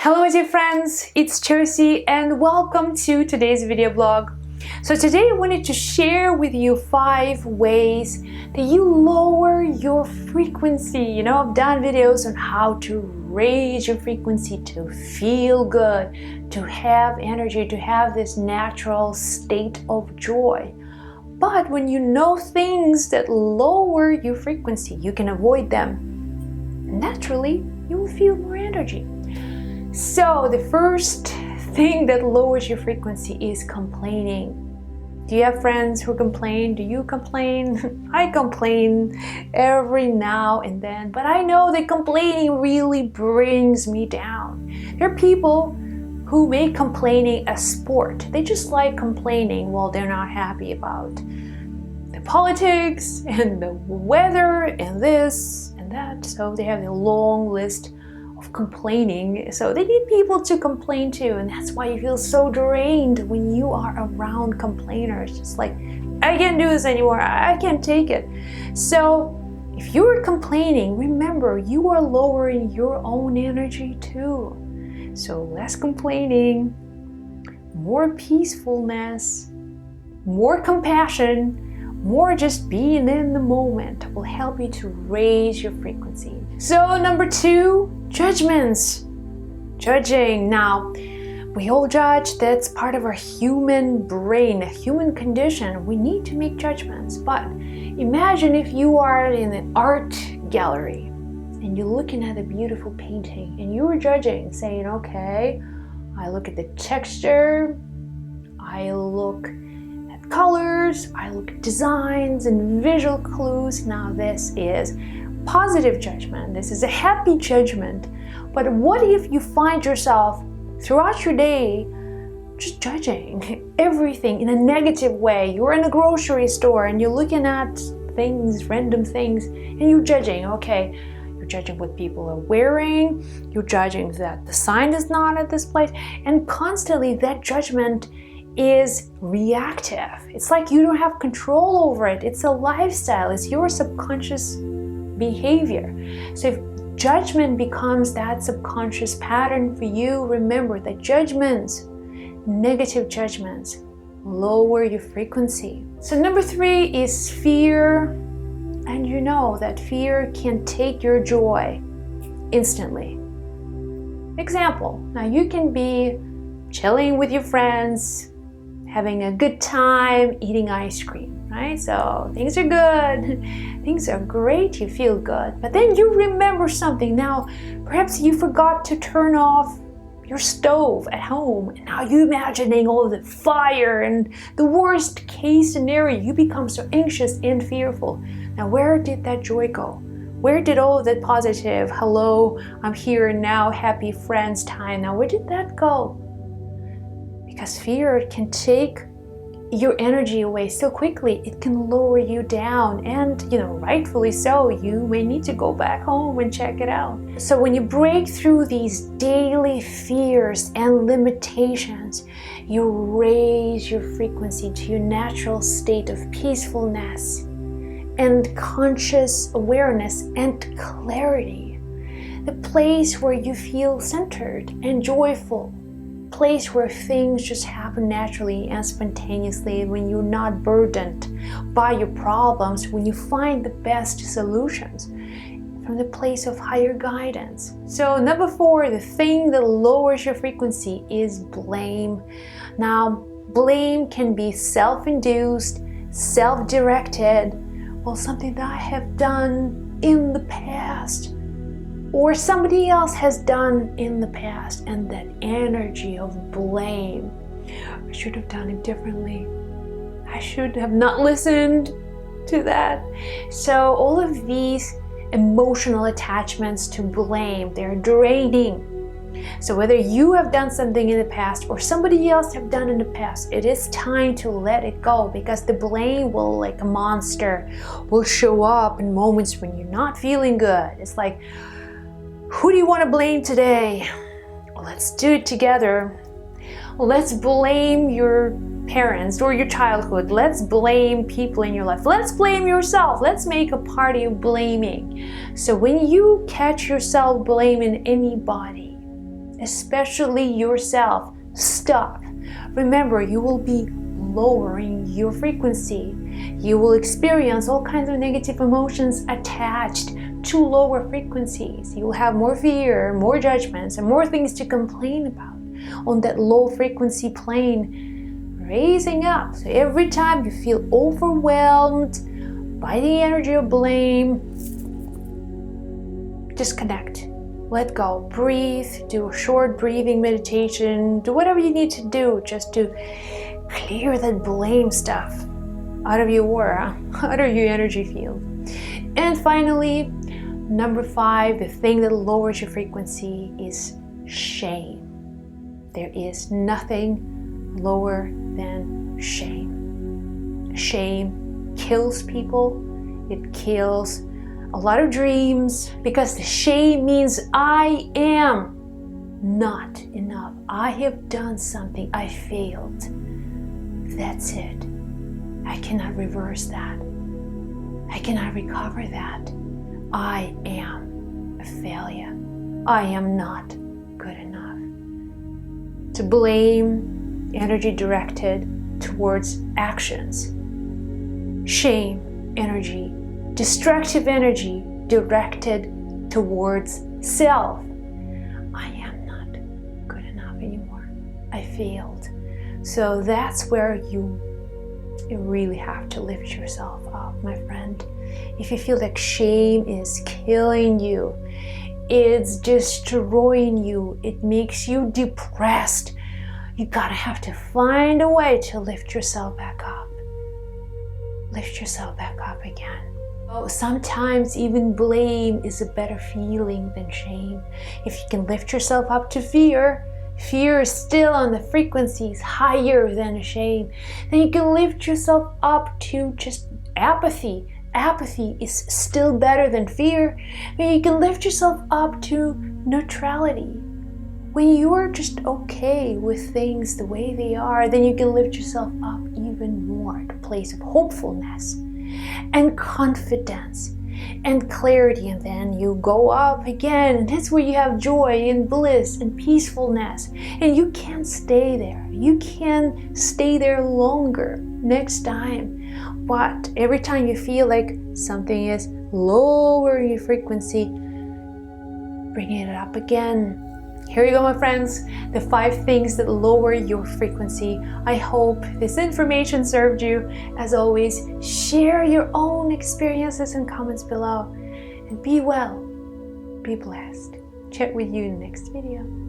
Hello dear friends, it's Josie and welcome to today's video blog. So today I wanted to share with you 5 ways that you lower your frequency. I've done videos on how to raise your frequency, to feel good, to have energy, to have this natural state of joy. But when you know things that lower your frequency, you can avoid them. Naturally, you will feel more energy. So the first thing that lowers your frequency is complaining. Do you have friends who complain? Do you complain? I complain every now and then, but I know that complaining really brings me down. There are people who make complaining a sport. They just like complaining while they're not happy about the politics and the weather and this and that. So they have a long list of complaining, so they need people to complain to, and that's why you feel so drained when you are around complainers. It's like, I can't do this anymore, I can't take it. So if you're complaining, remember you are lowering your own energy too. So less complaining, more peacefulness, more compassion, more just being in the moment will help you to raise your frequency. So number 2, judgments. Judging. Now, we all judge. That's part of our human brain, a human condition. We need to make judgments. But imagine if you are in an art gallery and you're looking at a beautiful painting and you are judging, saying, okay, I look at the texture, I look at colors, I look at designs and visual clues. Now this is positive judgment. This is a happy judgment. But what if you find yourself throughout your day just judging everything in a negative way? You're in a grocery store and you're looking at things, random things, and you're judging. Okay, you're judging what people are wearing, you're judging that the sign is not at this place, and constantly that judgment is reactive. It's like you don't have control over it. It's a lifestyle. It's your subconscious behavior. So if judgment becomes that subconscious pattern for you, remember that judgments, negative judgments, lower your frequency. So number 3 is fear. And you know that fear can take your joy instantly. Example, now you can be chilling with your friends, having a good time, eating ice cream, right? So things are good, things are great, you feel good. But then you remember something. Now, perhaps you forgot to turn off your stove at home, and now you're imagining all the fire and the worst case scenario. You become so anxious and fearful. Now, where did that joy go? Where did all of that positive, hello, I'm here now, happy friends time, now where did that go? Because fear can take your energy away so quickly. It can lower you down, and rightfully so. You may need to go back home and check it out. So when you break through these daily fears and limitations, you raise your frequency to your natural state of peacefulness and conscious awareness and clarity. The place where you feel centered and joyful. Place where things just happen naturally and spontaneously, when you're not burdened by your problems, when you find the best solutions from the place of higher guidance. So number 4, the thing that lowers your frequency is blame. Now, blame can be self-induced, self-directed, well, something that I have done in the past, or somebody else has done in the past, and that energy of blame. I should have done it differently. I should have not listened to that. So all of these emotional attachments to blame, they're draining. So whether you have done something in the past or somebody else have done in the past, it is time to let it go, because the blame will, like a monster, will show up in moments when you're not feeling good. It's like, who do you want to blame today? Well, let's do it together. Let's blame your parents or your childhood. Let's blame people in your life. Let's blame yourself. Let's make a party of blaming. So when you catch yourself blaming anybody, especially yourself, stop. Remember, you will be lowering your frequency. You will experience all kinds of negative emotions attached to lower frequencies. You will have more fear, more judgments, and more things to complain about on that low frequency plane, raising up. So every time you feel overwhelmed by the energy of blame, disconnect. Let go, breathe, do a short breathing meditation, do whatever you need to do just to clear that blame stuff out of your aura, out of your energy field. And finally, number 5, the thing that lowers your frequency is shame. There is nothing lower than shame. Shame kills people, it kills a lot of dreams, because the shame means I am not enough. I have done something, I failed. That's it. I cannot reverse that. I cannot recover that. I am a failure. I am not good enough. To blame, energy directed towards actions. Shame, energy, destructive energy directed towards self. I am not good enough anymore. I failed. So that's where you really have to lift yourself up, my friend. If you feel like shame is killing you, it's destroying you, it makes you depressed, you gotta have to find a way to lift yourself back up. Lift yourself back up again. Oh, sometimes even blame is a better feeling than shame. If you can lift yourself up to fear, fear is still on the frequencies higher than shame. Then you can lift yourself up to just apathy. Apathy is still better than fear. Then you can lift yourself up to neutrality. When you're just okay with things the way they are, then you can lift yourself up even more to a place of hopefulness and confidence and clarity, and then you go up again, and that's where you have joy and bliss and peacefulness, and you can't stay there. You can stay there longer next time, but every time you feel like something is lowering your frequency, bring it up again. Here you go, my friends, the 5 things that lower your frequency. I hope this information served you. As always, share your own experiences in comments below. And be well, be blessed. Chat with you in the next video.